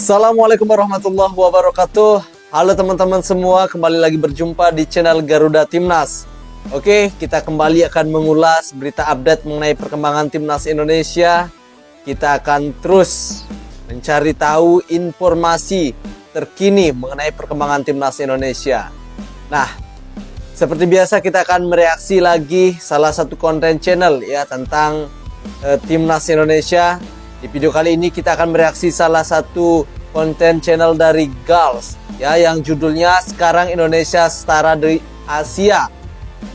Assalamualaikum warahmatullahi wabarakatuh. Halo teman-teman semua, kembali lagi berjumpa di channel Garuda Timnas. Oke, kita kembali akan mengulas berita update mengenai perkembangan Timnas Indonesia. Kita akan terus mencari tahu informasi terkini mengenai perkembangan Timnas Indonesia. Nah, seperti biasa kita akan mereaksi lagi salah satu konten channel ya tentang Timnas Indonesia. Di video kali ini kita akan mereaksi salah satu konten channel dari Gals ya yang judulnya "Sekarang Indonesia Setara di Asia".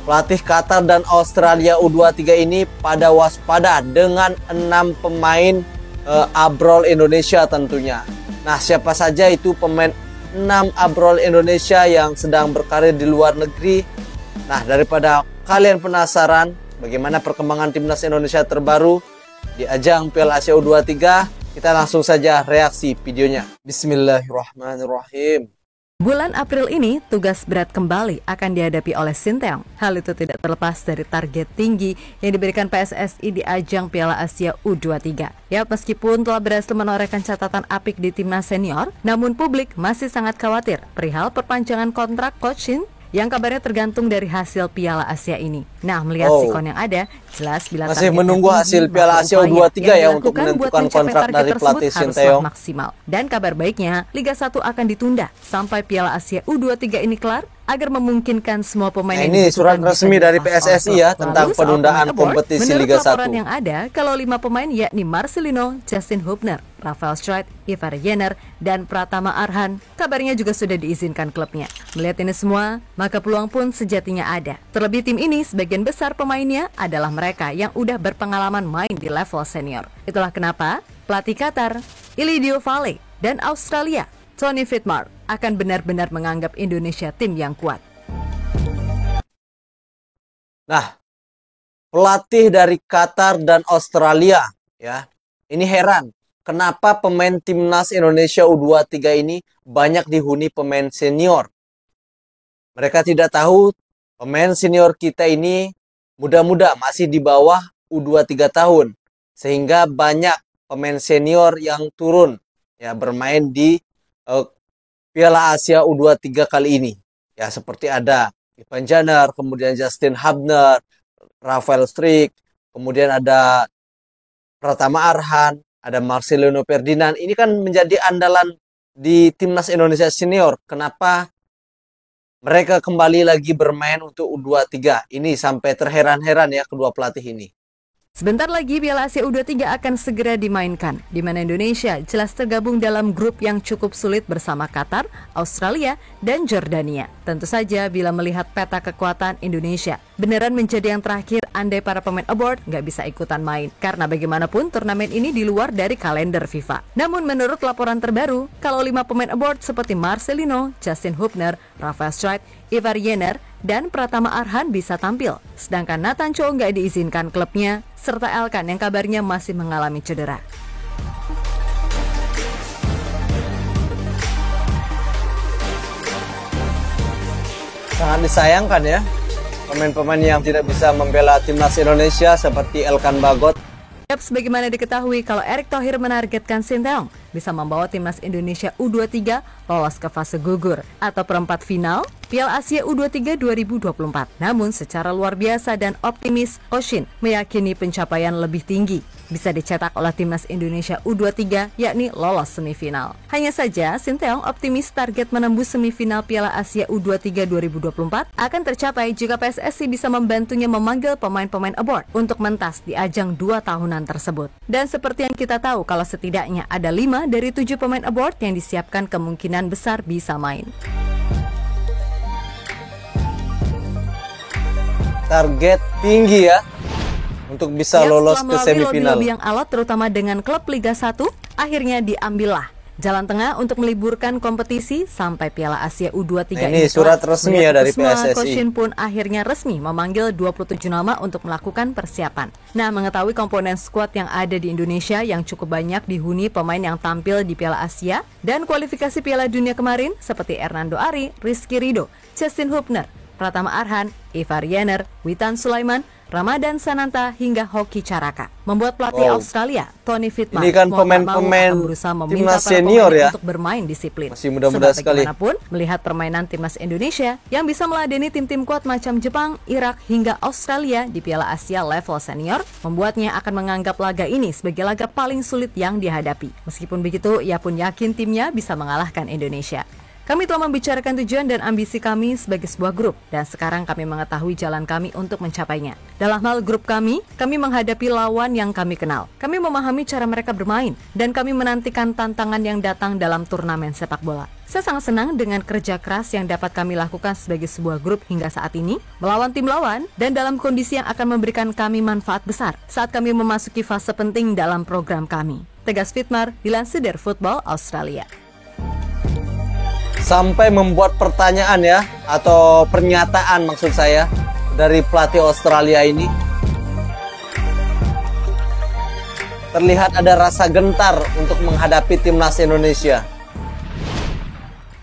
Pelatih Qatar dan Australia U23 ini pada waspada dengan 6 pemain abrol Indonesia tentunya. Nah, siapa saja itu pemain 6 abrol Indonesia yang sedang berkarir di luar negeri? Nah, daripada kalian penasaran bagaimana perkembangan Timnas Indonesia terbaru di ajang Piala Asia U23, kita langsung saja reaksi videonya. Bismillahirrahmanirrahim. Bulan April ini, tugas berat kembali akan dihadapi oleh Sinteyong. Hal itu tidak terlepas dari target tinggi yang diberikan PSSI di ajang Piala Asia U23. Ya, meskipun telah berhasil menorehkan catatan apik di timnas senior, namun publik masih sangat khawatir perihal perpanjangan kontrak Coach Shin yang kabarnya tergantung dari hasil Piala Asia ini. Nah, melihat sikon yang ada, jelas bila masih menunggu hasil Piala Asia U23 ya untuk menentukan kontrak dari pelatih Sinteyong maksimal. Dan kabar baiknya, Liga 1 akan ditunda sampai Piala Asia U23 ini kelar agar memungkinkan semua pemain ini surat resmi dari PSSI ya tentang penundaan kompetisi Liga 1. Laporan yang ada, kalau 5 pemain yakni Marcelino, Justin Hubner, Rafael Struijk, Ivar Jenner, dan Pratama Arhan kabarnya juga sudah diizinkan klubnya. Melihat ini semua, maka peluang pun sejatinya ada. Terlebih tim ini sebagian besar pemainnya adalah mereka yang udah berpengalaman main di level senior. Itulah kenapa pelatih Qatar, Ilidio Vale, dan Australia, Tony Fitmar, akan benar-benar menganggap Indonesia tim yang kuat. Nah, pelatih dari Qatar dan Australia ya, ini heran kenapa pemain Timnas Indonesia U23 ini banyak dihuni pemain senior. Mereka tidak tahu pemain senior kita ini muda-muda, masih di bawah U23 tahun. Sehingga banyak pemain senior yang turun ya bermain di Piala Asia U23 kali ini. Ya, seperti ada Ivan Jenner, kemudian Justin Hubner, Rafael Struijk, kemudian ada Pratama Arhan, ada Marcelino Ferdinand. Ini kan menjadi andalan di Timnas Indonesia Senior. Kenapa mereka kembali lagi bermain untuk U23? Ini sampai terheran-heran ya kedua pelatih ini. Sebentar lagi Piala Asia U23 akan segera dimainkan, di mana Indonesia jelas tergabung dalam grup yang cukup sulit bersama Qatar, Australia, dan Jordania. Tentu saja bila melihat peta kekuatan Indonesia, beneran menjadi yang terakhir andai para pemain abroad nggak bisa ikutan main. Karena bagaimanapun turnamen ini di luar dari kalender FIFA. Namun menurut laporan terbaru, kalau 5 pemain abroad seperti Marcelino, Justin Hubner, Rafael Struijk, Ivar Jenner, dan Pratama Arhan bisa tampil. Sedangkan Nathan Chow nggak diizinkan klubnya, serta Elkan yang kabarnya masih mengalami cedera. Sangat disayangkan ya, pemain-pemain yang tidak bisa membela Timnas Indonesia seperti Elkan Bagot. Sebagaimana diketahui kalau Erick Thohir menargetkan Sinteyong bisa membawa Timnas Indonesia U23 lolos ke fase gugur atau perempat final Piala Asia U23 2024. Namun secara luar biasa dan optimis, Coach Shin meyakini pencapaian lebih tinggi bisa dicetak oleh Timnas Indonesia U23 yakni lolos semifinal. Hanya saja Sinteyong optimis target menembus semifinal Piala Asia U23 2024 akan tercapai jika PSSI bisa membantunya memanggil pemain-pemain abroad untuk mentas di ajang 2 tahunan tersebut. Dan seperti yang kita tahu kalau setidaknya ada 5 dari 7 pemain abroad yang disiapkan kemungkinan besar bisa main. Target tinggi ya untuk bisa lolos ke semifinal. Lobby yang alot terutama dengan klub Liga 1 akhirnya diambillah jalan tengah untuk meliburkan kompetisi sampai Piala Asia U23 ini surat resmi ya dari PSSI. Coach Shin pun akhirnya resmi memanggil 27 nama untuk melakukan persiapan. Nah, mengetahui komponen skuad yang ada di Indonesia yang cukup banyak dihuni pemain yang tampil di Piala Asia dan kualifikasi Piala Dunia kemarin seperti Hernando Ari, Rizky Ridho, Justin Hubner, Pratama Arhan, Ivar Jenner, Witan Sulaiman, Ramadan Sananta hingga Hoki Caraka. Membuat pelatih Australia, Tony Fittman, ini kan pemain-pemain timnas senior ya, untuk bermain disiplin. Masih muda-muda sekali. Bagaimanapun, melihat permainan timnas Indonesia yang bisa meladeni tim-tim kuat macam Jepang, Irak, hingga Australia di Piala Asia level senior, membuatnya akan menganggap laga ini sebagai laga paling sulit yang dihadapi. Meskipun begitu, ia pun yakin timnya bisa mengalahkan Indonesia. Kami telah membicarakan tujuan dan ambisi kami sebagai sebuah grup, dan sekarang kami mengetahui jalan kami untuk mencapainya. Dalam hal grup kami menghadapi lawan yang kami kenal. Kami memahami cara mereka bermain, dan kami menantikan tantangan yang datang dalam turnamen sepak bola. Saya sangat senang dengan kerja keras yang dapat kami lakukan sebagai sebuah grup hingga saat ini, melawan tim lawan, dan dalam kondisi yang akan memberikan kami manfaat besar saat kami memasuki fase penting dalam program kami. Tegas Fittman, dilansir dari Football Australia. Sampai membuat pertanyaan ya, atau pernyataan maksud saya, dari pelatih Australia ini. Terlihat ada rasa gentar untuk menghadapi timnas Indonesia.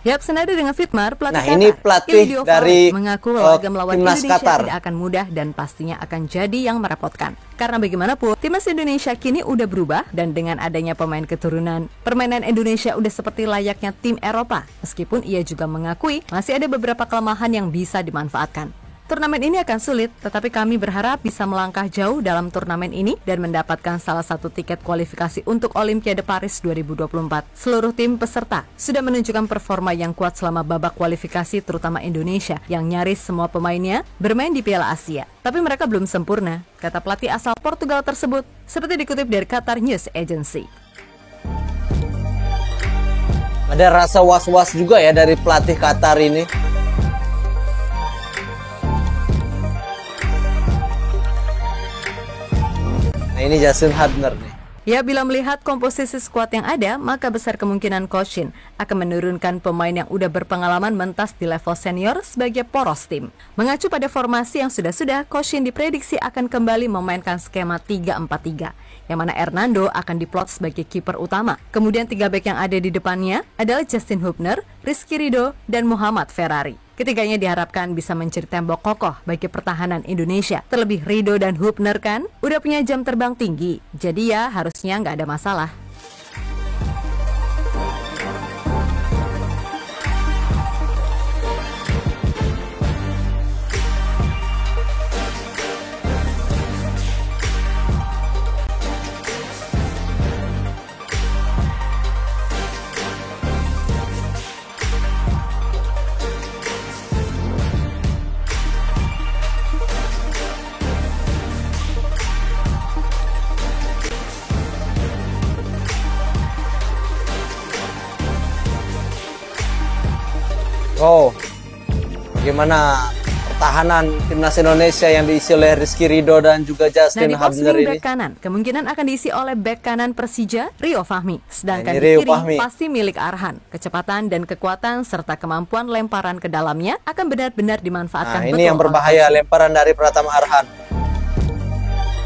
Yap, senada dengan Fittman, pelatih Qatar, ini pelatih dari mengaku laga melawan timnas Indonesia Qatar tidak akan mudah dan pastinya akan jadi yang merepotkan. Karena bagaimanapun, timnas Indonesia kini udah berubah, dan dengan adanya pemain keturunan, permainan Indonesia udah seperti layaknya tim Eropa. Meskipun ia juga mengakui masih ada beberapa kelemahan yang bisa dimanfaatkan. Turnamen ini akan sulit, tetapi kami berharap bisa melangkah jauh dalam turnamen ini dan mendapatkan salah satu tiket kualifikasi untuk Olimpiade Paris 2024. Seluruh tim peserta sudah menunjukkan performa yang kuat selama babak kualifikasi, terutama Indonesia yang nyaris semua pemainnya bermain di Piala Asia. Tapi mereka belum sempurna, kata pelatih asal Portugal tersebut, seperti dikutip dari Qatar News Agency. Ada rasa was-was juga ya dari pelatih Qatar ini. Ini Justin Hubner nih. Ya, bila melihat komposisi skuad yang ada, maka besar kemungkinan Coach Shin akan menurunkan pemain yang udah berpengalaman mentas di level senior sebagai poros tim. Mengacu pada formasi yang sudah-sudah, Coach Shin diprediksi akan kembali memainkan skema 3-4-3, yang mana Hernando akan diplot sebagai kiper utama. Kemudian 3 bek yang ada di depannya adalah Justin Hubner, Rizky Ridho, dan Muhammad Ferrari. Ketiganya diharapkan bisa mencari tembok kokoh bagi pertahanan Indonesia. Terlebih Ridho dan Hubner kan udah punya jam terbang tinggi, jadi ya harusnya nggak ada masalah. Bagaimana pertahanan timnas Indonesia yang diisi oleh Rizky Ridho dan juga Justin Hubner ini? Bek kanan kemungkinan akan diisi oleh bek kanan Persija, Rio Fahmi. Sedangkan di Rio kiri Fahmi pasti milik Arhan. Kecepatan dan kekuatan serta kemampuan lemparan ke dalamnya akan benar-benar dimanfaatkan. Ini yang berbahaya, lemparan dari Pratama Arhan.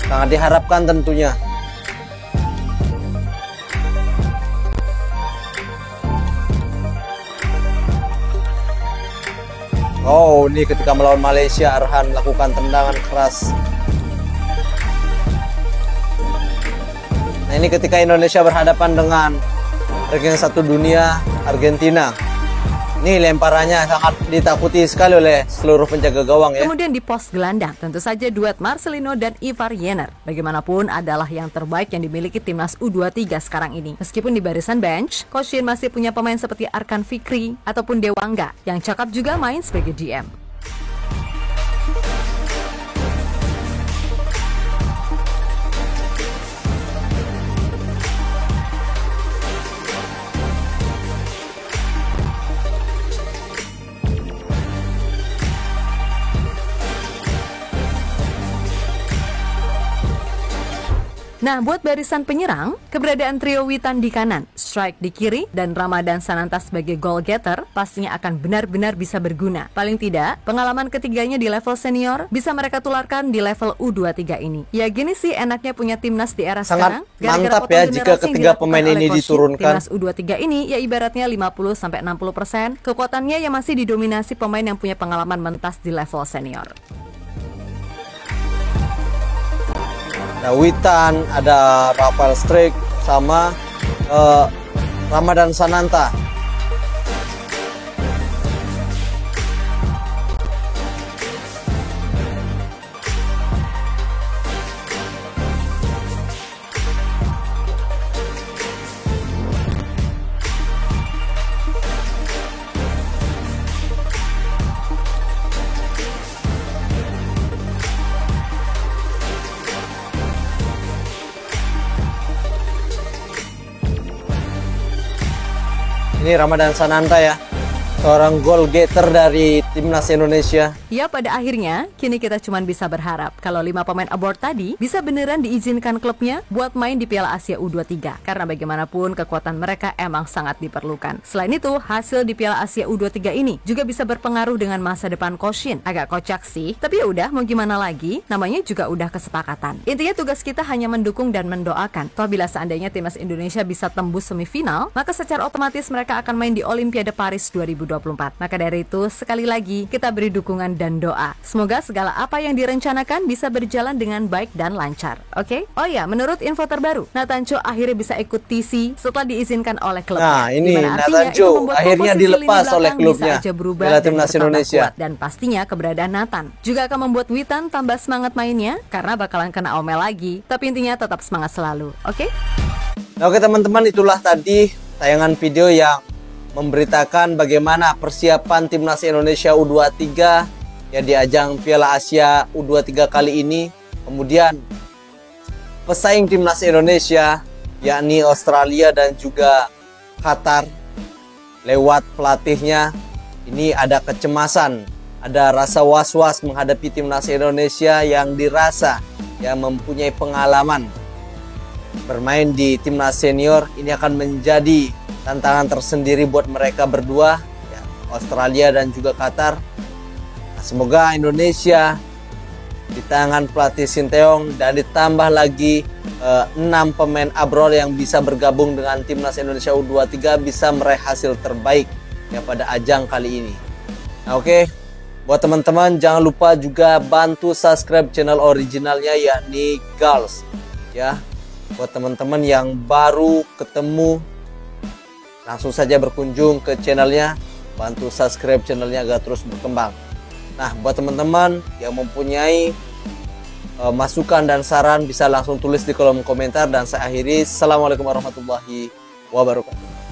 Sangat diharapkan tentunya. Ini ketika melawan Malaysia, Arhan melakukan tendangan keras. Nah, ini ketika Indonesia berhadapan dengan ranking 1 dunia, Argentina. Ini lemparannya sangat ditakuti sekali oleh seluruh penjaga gawang ya. Kemudian di pos gelandang, tentu saja duet Marcelino dan Ivar Jenner. Bagaimanapun adalah yang terbaik yang dimiliki timnas U23 sekarang ini. Meskipun di barisan bench, Coach Shin masih punya pemain seperti Arkan Fikri ataupun Dewangga yang cakap juga main sebagai GM. Nah, buat barisan penyerang, keberadaan trio Witan di kanan, Strike di kiri, dan Ramadan Sananta sebagai goal getter pastinya akan benar-benar bisa berguna. Paling tidak, pengalaman ketiganya di level senior bisa mereka tularkan di level U23 ini. Ya gini sih enaknya punya timnas di era sangat sekarang. Mantap ya jika ketiga pemain ini diturunkan. Timnas U23 ini ya ibaratnya 50-60%, kekuatannya yang masih didominasi pemain yang punya pengalaman mentas di level senior. Ada Witan, ada Rafael Strijk, sama Ramadan Sananta. Ini Ramadan Sananta ya, seorang goal getter dari Timnas Indonesia. Ya, pada akhirnya kini kita cuma bisa berharap kalau 5 pemain abroad tadi bisa beneran diizinkan klubnya buat main di Piala Asia U23. Karena bagaimanapun kekuatan mereka emang sangat diperlukan. Selain itu, hasil di Piala Asia U23 ini juga bisa berpengaruh dengan masa depan Koshin. Agak kocak sih, tapi ya udah, mau gimana lagi, namanya juga udah kesepakatan. Intinya tugas kita hanya mendukung dan mendoakan. Toh bila seandainya Timnas Indonesia bisa tembus semifinal, maka secara otomatis mereka akan main di Olimpiade Paris 2024. Maka dari itu, sekali lagi kita beri dukungan dan doa. Semoga segala apa yang direncanakan bisa berjalan dengan baik dan lancar. Oke? Oh ya, menurut info terbaru, Nathan Cho akhirnya bisa ikut TC setelah diizinkan oleh klubnya. Nah, ini Nathan Cho akhirnya dilepas oleh klubnya Piala Timnas Indonesia. Dan pastinya keberadaan Nathan juga akan membuat Witan tambah semangat mainnya karena bakalan kena omel lagi. Tapi intinya tetap semangat selalu. Oke? Nah, oke teman-teman, itulah tadi tayangan video yang memberitakan bagaimana persiapan Timnas Indonesia U23 ya di ajang Piala Asia U23 kali ini. Kemudian pesaing Timnas Indonesia yakni Australia dan juga Qatar, lewat pelatihnya ini ada kecemasan, ada rasa was-was menghadapi Timnas Indonesia yang dirasa yang mempunyai pengalaman bermain di Timnas Senior. Ini akan menjadi tantangan tersendiri buat mereka berdua ya, Australia dan juga Qatar. Nah, semoga Indonesia di tangan pelatih Sinteyong dan ditambah lagi 6 pemain abroad yang bisa bergabung dengan Timnas Indonesia U23 bisa meraih hasil terbaik ya pada ajang kali ini. Nah, oke. Buat teman-teman jangan lupa juga bantu subscribe channel originalnya yakni Gals ya. Buat teman-teman yang baru ketemu, langsung saja berkunjung ke channelnya, bantu subscribe channelnya agar terus berkembang. Nah, buat teman-teman yang mempunyai masukan dan saran bisa langsung tulis di kolom komentar. Dan saya akhiri, Assalamualaikum warahmatullahi wabarakatuh.